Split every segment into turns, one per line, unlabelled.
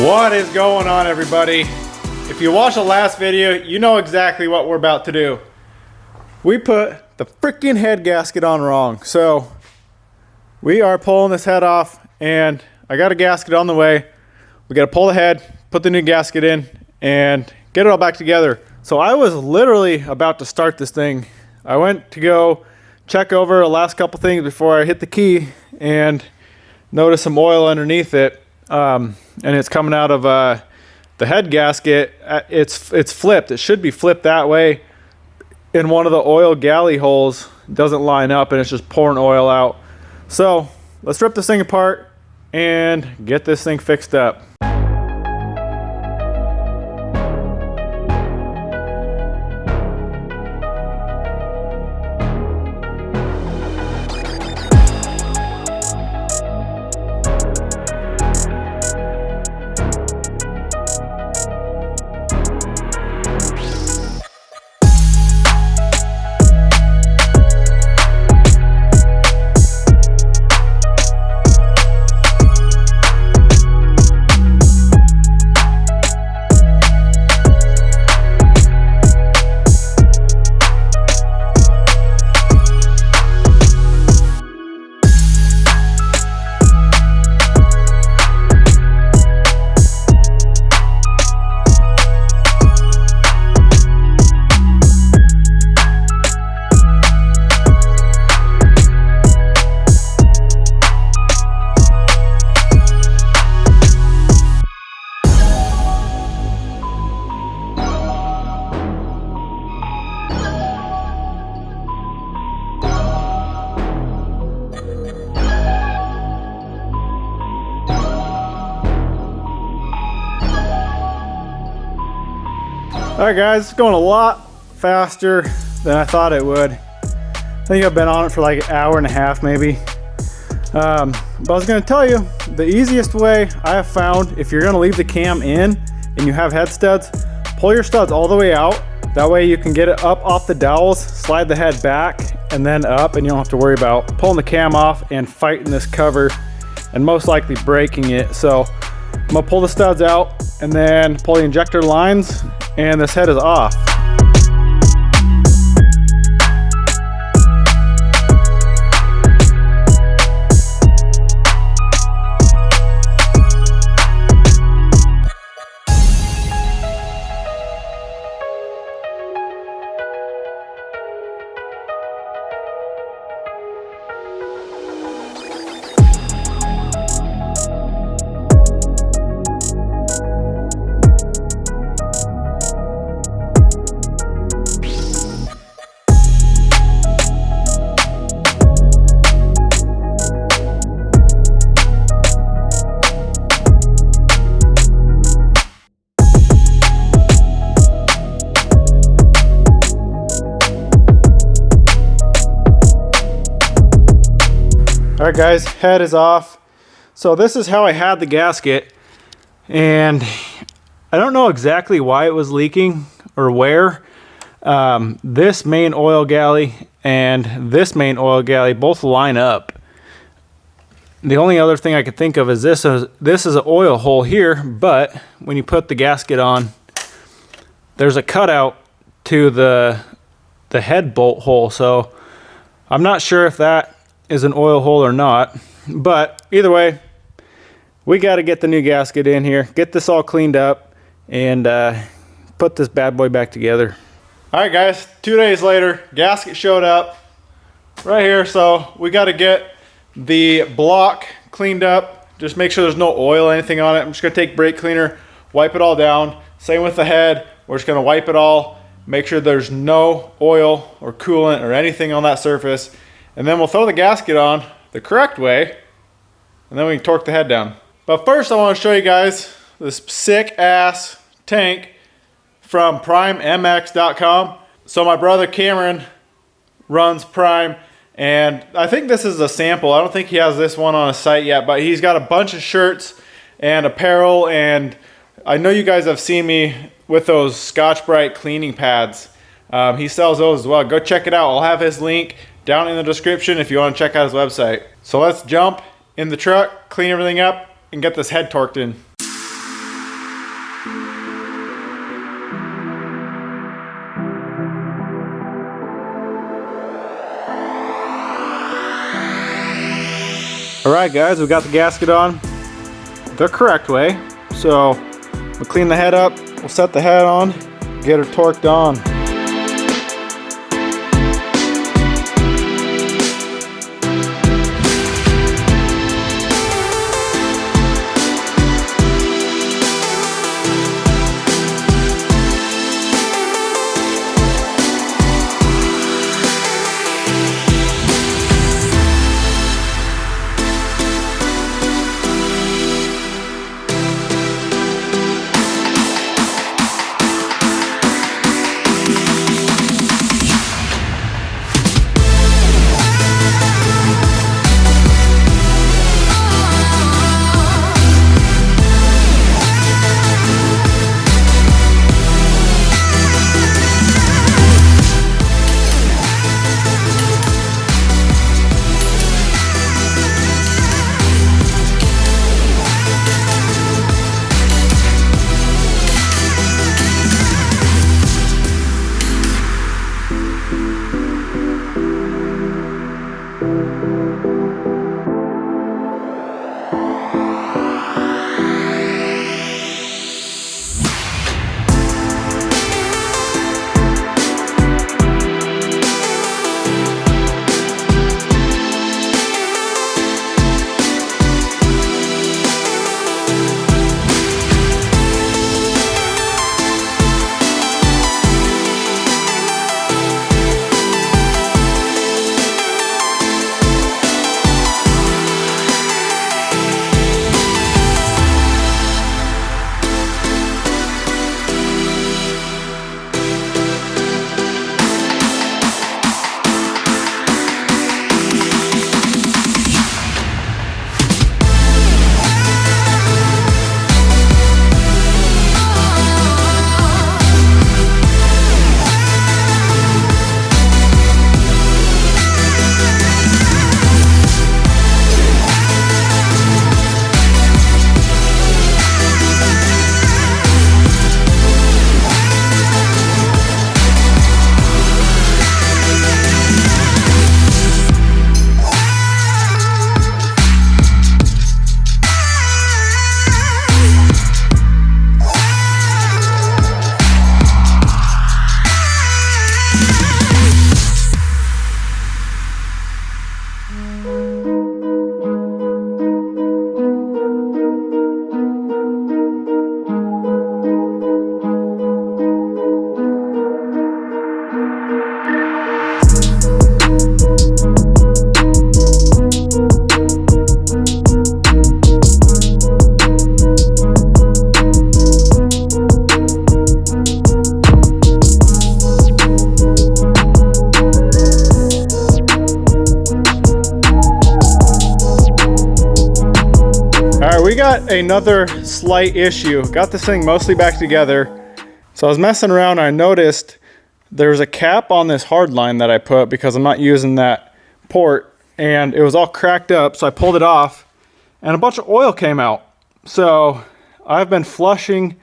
What is going on, everybody? If you watched the last video, you know exactly what we're about to do. We put the freaking head gasket on wrong. So we are pulling this head off, and I got a gasket on the way. We got to pull the head, put the new gasket in, and get it all back together. So I was literally about to start this thing. I went to go check over the last couple things before I hit the key and noticed some oil underneath it. And it's coming out of the head gasket. It's flipped. It should be flipped that way. In one of the oil galley holes, it doesn't line up, and it's just pouring oil out. So let's rip this thing apart and get this thing fixed up. Alright guys, it's going a lot faster than I thought it would. I think I've been on it for like an hour and a half maybe. But I was going to tell you, the easiest way I have found, if you're going to leave the cam in and you have head studs, pull your studs all the way out. That way you can get it up off the dowels, slide the head back and then up, and you don't have to worry about pulling the cam off and fighting this cover and most likely breaking it. So I'm going to pull the studs out and then pull the injector lines, and this head is off. All right guys, head is off. So this is how I had the gasket, and I don't know exactly why it was leaking or where. This main oil galley and this main oil galley both line up. The only other thing I could think of is this is an oil hole here, but when you put the gasket on, there's a cutout to the head bolt hole. So I'm not sure if that is an oil hole or not, but either way, we got to get the new gasket in here, get this all cleaned up, and put this bad boy back together. All right guys, 2 days later, gasket showed up right here. So we got to get the block cleaned up, just make sure there's no oil or anything on it. I'm just gonna take brake cleaner, wipe it all down. Same with the head, we're just gonna wipe it all, make sure there's no oil or coolant or anything on that surface. And then we'll throw the gasket on the correct way, and then we can torque the head down. But first I want to show you guys this sick ass tank from primemx.com. So my brother Cameron runs Prime, and I think this is a sample. I don't think he has this one on his site yet, but he's got a bunch of shirts and apparel, and I know you guys have seen me with those Scotch-Brite cleaning pads. He sells those as well. Go check it out. I'll have his link down in the description if you want to check out his website. So let's jump in the truck, clean everything up, and get this head torqued in. Alright guys, we got the gasket on the correct way. So we'll clean the head up, we'll set the head on, get her torqued on.
We got another slight issue. Got this thing mostly back together. So I was messing around and I noticed there's a cap on this hard line that I put because I'm not using that port, and it was all cracked up. So I pulled it off and a bunch of oil came out. So I've been flushing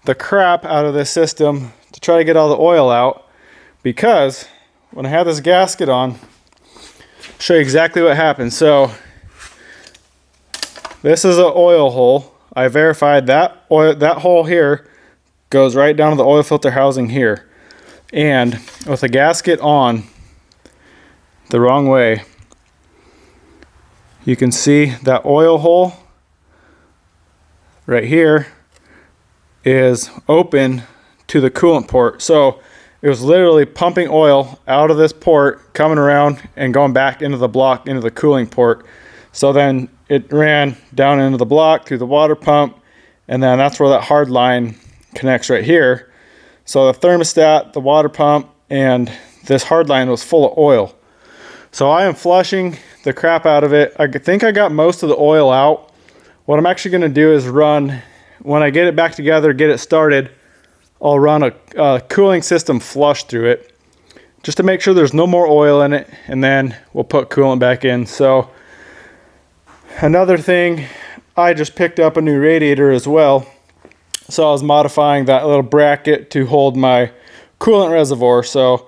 the crap out of this system to try to get all the oil out, because when I had this gasket on, I'll show you exactly what happened. So this is an oil hole. I verified that that hole here goes right down to the oil filter housing here. And with the gasket on the wrong way, you can see that oil hole right here is open to the coolant port. So it was literally pumping oil out of this port, coming around and going back into the block, into the cooling port. So then it ran down into the block through the water pump, and then that's where that hard line connects right here. So the thermostat, the water pump, and this hard line was full of oil. So I am flushing the crap out of it. I think I got most of the oil out. What I'm actually going to do is run, when I get it back together, get it started, I'll run a cooling system flush through it just to make sure there's no more oil in it, and then we'll put coolant back in. So another thing, I just picked up a new radiator as well. So I was modifying that little bracket to hold my coolant reservoir. So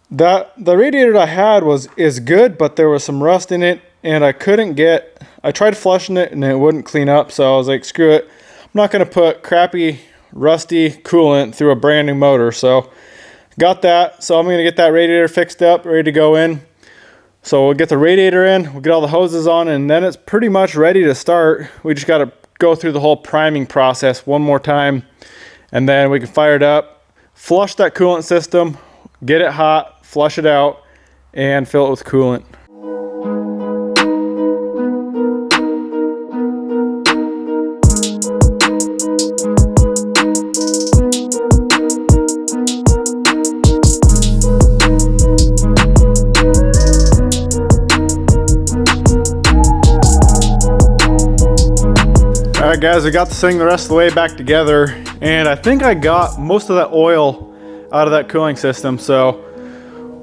the radiator I had is good, but there was some rust in it, and I couldn't get I tried flushing it and it wouldn't clean up, so I was like, screw it. I'm not gonna put crappy, rusty coolant through a brand new motor. So got that. So I'm gonna get that radiator fixed up, ready to go in. So we'll get the radiator in, we'll get all the hoses on, and then it's pretty much ready to start. We just gotta go through the whole priming process one more time, and then we can fire it up, flush that coolant system, get it hot, flush it out, and fill it with coolant.
Alright guys, I got this thing the rest of the way back together, and I think I got most of that oil out of that cooling system. So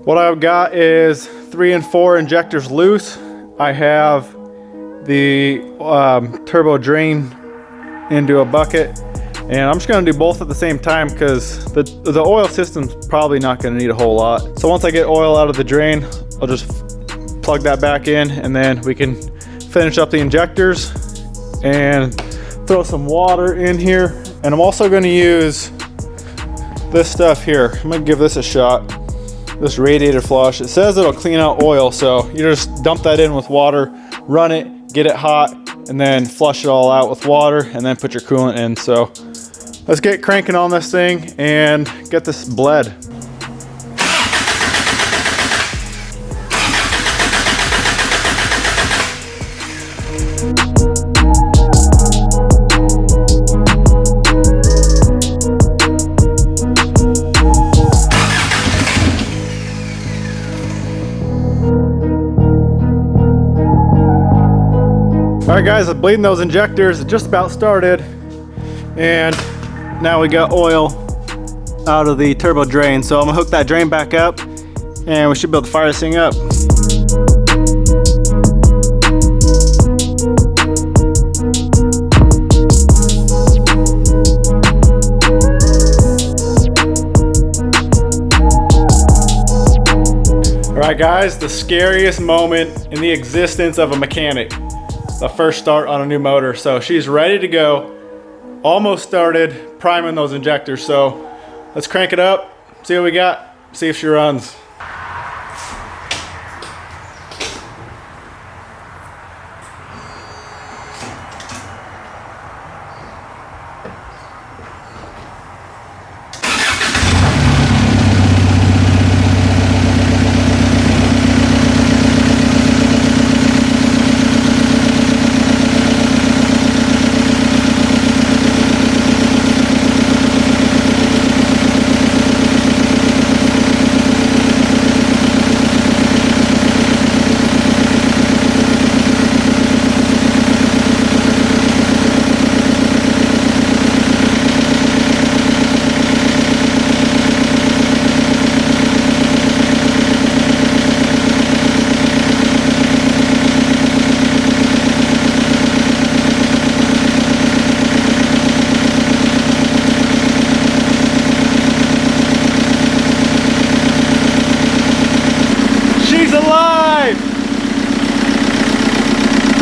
what I've got is 3 and 4 injectors loose. I have the turbo drain into a bucket, and I'm just going to do both at the same time because the oil system's probably not going to need a whole lot. So once I get oil out of the drain, I'll just plug that back in, and then we can finish up the injectors and throw some water in here. And I'm also going to use this stuff here. I'm going to give this a shot. This radiator flush. It says it'll clean out oil, so you just dump that in with water, run it, get it hot, and then flush it all out with water, and then put your coolant in. So let's get cranking on this thing and get this bled. Alright guys, I'm bleeding those injectors. It just about started, and now we got oil out of the turbo drain. So I'm gonna hook that drain back up, and we should be able to fire this thing up. Alright guys, the scariest moment in the existence of a mechanic. The first start on a new motor. So she's ready to go. Almost started priming those injectors. So let's crank it up, see what we got, see if she runs.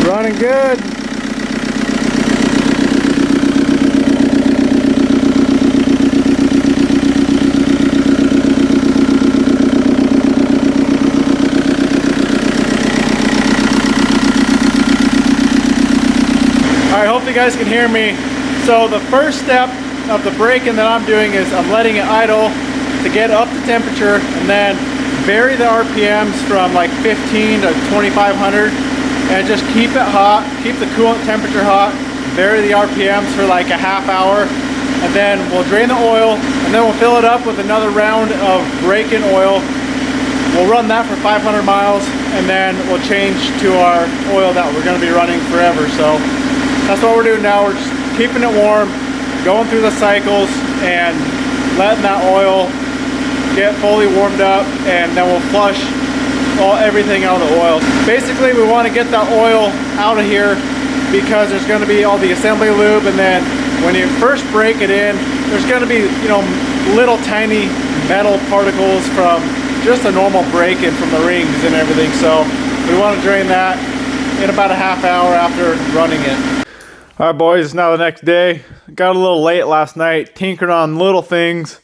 Running good. Alright, hope you guys can hear me. So the first step of the braking that I'm doing is I'm letting it idle to get up to temperature, and then vary the RPMs from like 15 to 2500. And just keep it hot, keep the coolant temperature hot, vary the RPMs for like a half hour, and then we'll drain the oil, and then we'll fill it up with another round of break-in oil. We'll run that for 500 miles, and then we'll change to our oil that we're going to be running forever. So that's what we're doing now. We're just keeping it warm, going through the cycles, and letting that oil get fully warmed up, and then we'll flush everything out of the oil. Basically, we want to get that oil out of here because there's going to be all the assembly lube, and then when you first break it in, there's going to be, you know, little tiny metal particles from just a normal break-in from the rings and everything. So we want to drain that, in about a half hour after running it. All right, boys, it's now the next day. Got a little late last night, tinkering on little things.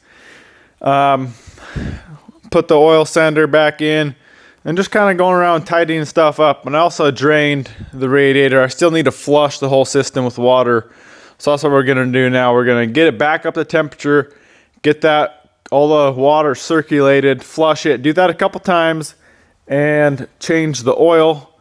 Put the oil sender back in and just kind of going around tightening stuff up. And I also drained the radiator. I still need to flush the whole system with water. So that's what we're gonna do now. We're gonna get it back up to temperature, get that all the water circulated, flush it, do that a couple times, and change the oil.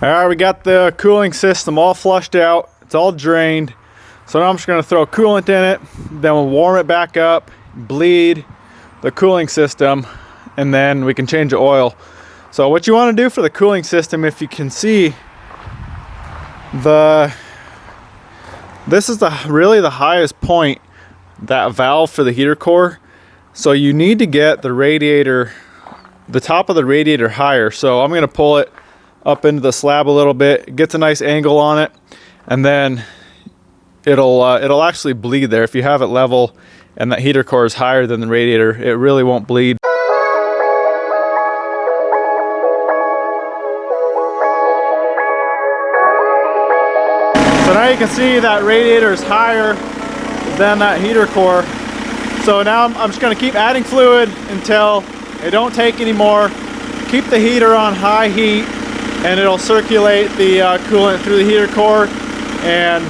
All right, we got the cooling system all flushed out. It's all drained. So now I'm just gonna throw coolant in it, then we'll warm it back up, bleed the cooling system, and then we can change the oil. So what you wanna do for the cooling system, if you can see, this is really the highest point, that valve for the heater core. So you need to get the radiator, the top of the radiator higher. So I'm gonna pull it up into the slab a little bit. It gets a nice angle on it, and then it'll actually bleed there. If you have it level and that heater core is higher than the radiator, it really won't bleed. So now you can see that radiator is higher than that heater core. So now I'm just gonna keep adding fluid until it don't take any more. Keep the heater on high heat, and it'll circulate the coolant through the heater core, and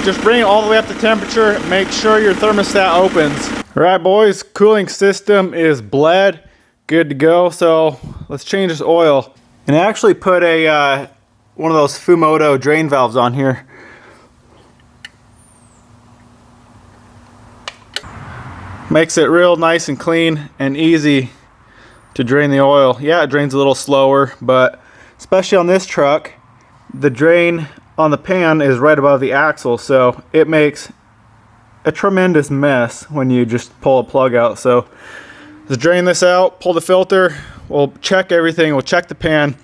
just bring it all the way up to temperature. Make sure your thermostat opens. All right, boys, cooling system is bled, good to go. So let's change this oil. And I actually put a one of those Fumoto drain valves on here. Makes it real nice and clean and easy to drain the oil. Yeah, it drains a little slower, but especially on this truck, the drain on the pan is right above the axle, so it makes a tremendous mess when you just pull a plug out. So let's drain this out, pull the filter, we'll check everything, we'll check the pan,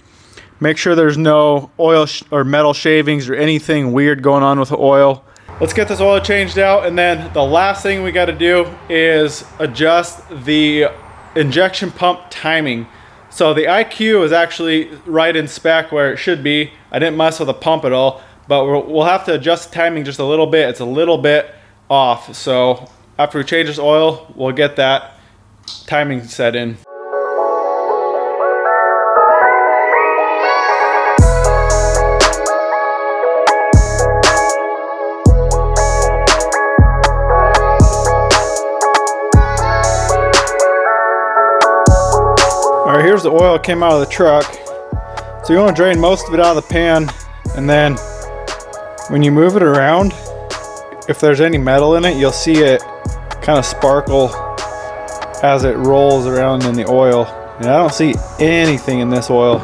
make sure there's no oil or metal shavings or anything weird going on with the oil. Let's get this oil changed out, and then the last thing we got to do is adjust the injection pump timing. So the IQ is actually right in spec where it should be. I didn't mess with the pump at all, but we'll have to adjust the timing just a little bit. It's a little bit off. So after we change this oil, we'll get that timing set in. All right, here's the oil that came out of the truck. So you want to drain most of it out of the pan, and then when you move it around, if there's any metal in it, you'll see it kind of sparkle as it rolls around in the oil. And I don't see anything in this oil.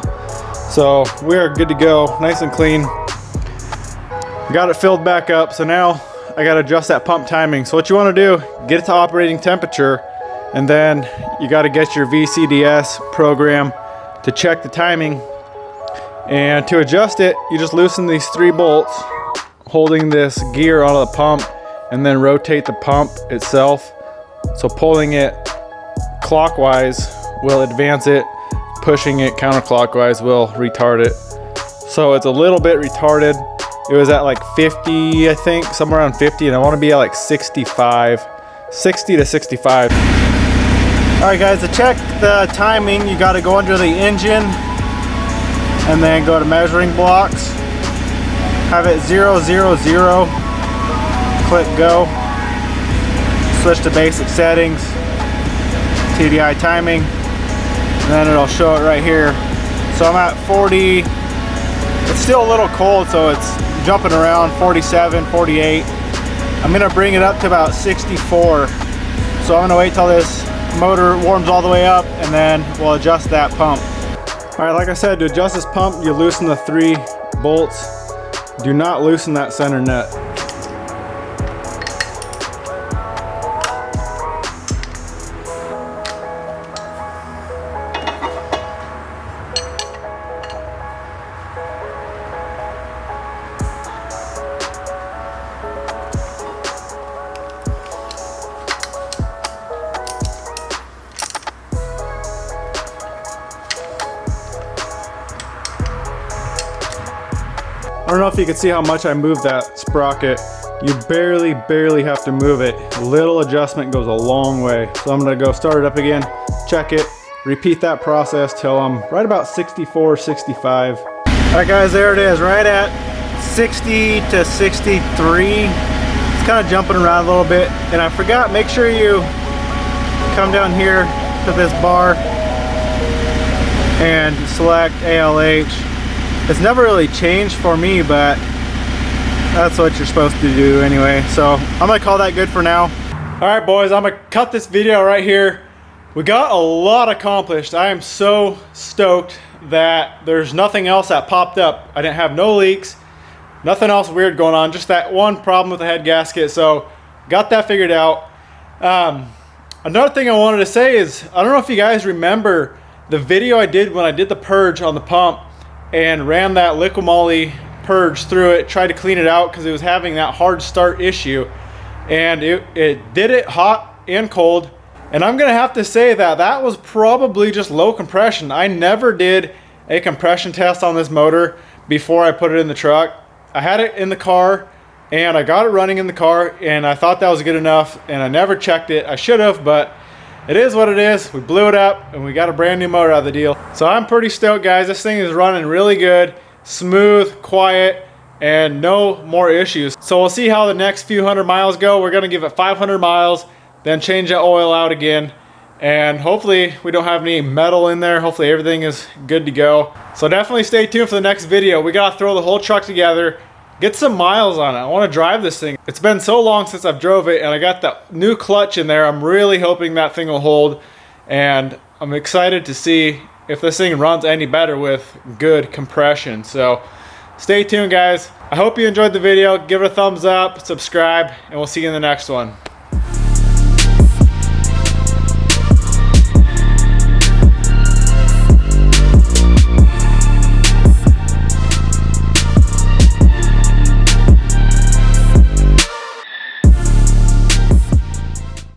So we are good to go, nice and clean. Got it filled back up, so now I got to adjust that pump timing. So what you want to do, get it to operating temperature, and then you got to get your VCDS program to check the timing. And to adjust it, you just loosen these 3 bolts holding this gear onto the pump, and then rotate the pump itself. So pulling it clockwise will advance it, pushing it counterclockwise will retard it. So it's a little bit retarded. It was at like 50, I think, somewhere around 50, and I want to be at like 65, 60 to 65. All right, guys, to check the timing, you got to go under the engine and then go to measuring blocks. Have it 000, click go. Switch to basic settings, TDI timing, and then it'll show it right here. So I'm at 40, it's still a little cold, so it's jumping around 47, 48. I'm gonna bring it up to about 64. So I'm gonna wait till this motor warms all the way up, and then we'll adjust that pump. All right, like I said, to adjust this pump, you loosen the 3 bolts. Do not loosen that center nut. I don't know if you can see how much I moved that sprocket. You barely have to move it. Little adjustment goes a long way. So I'm gonna go start it up again, check it, repeat that process till I'm right about 64, 65. All right guys, there it is, right at 60 to 63. It's kind of jumping around a little bit. And I forgot, make sure you come down here to this bar and select ALH. It's never really changed for me, but that's what you're supposed to do anyway. So I'm gonna call that good for now. All right, boys, I'm gonna cut this video right here. We got a lot accomplished. I am so stoked that there's nothing else that popped up. I didn't have no leaks, nothing else weird going on, just that one problem with the head gasket. So got that figured out. Another thing I wanted to say is, I don't know if you guys remember the video I did when I did the purge on the pump and ran that liquid moly purge through it, tried to clean it out because it was having that hard start issue, and it did it hot and cold. And I'm gonna have to say that that was probably just low compression. I never did a compression test on this motor before I put it in the truck. I had it in the car and I got it running in the car and I thought that was good enough, and I never checked it. I should have, but it is what it is. We blew it up and we got a brand new motor out of the deal. So I'm pretty stoked, guys. This thing is running really good, smooth, quiet, and no more issues. So we'll see how the next few 100 miles go. We're gonna give it 500 miles, then change that oil out again. And hopefully we don't have any metal in there. Hopefully everything is good to go. So definitely stay tuned for the next video. We gotta throw the whole truck together, get some miles on it. I want to drive this thing. It's been so long since I've drove it, and I got that new clutch in there. I'm really hoping that thing will hold, and I'm excited to see if this thing runs any better with good compression. So stay tuned, guys. I hope you enjoyed the video. Give it a thumbs up, subscribe, and we'll see you in the next one.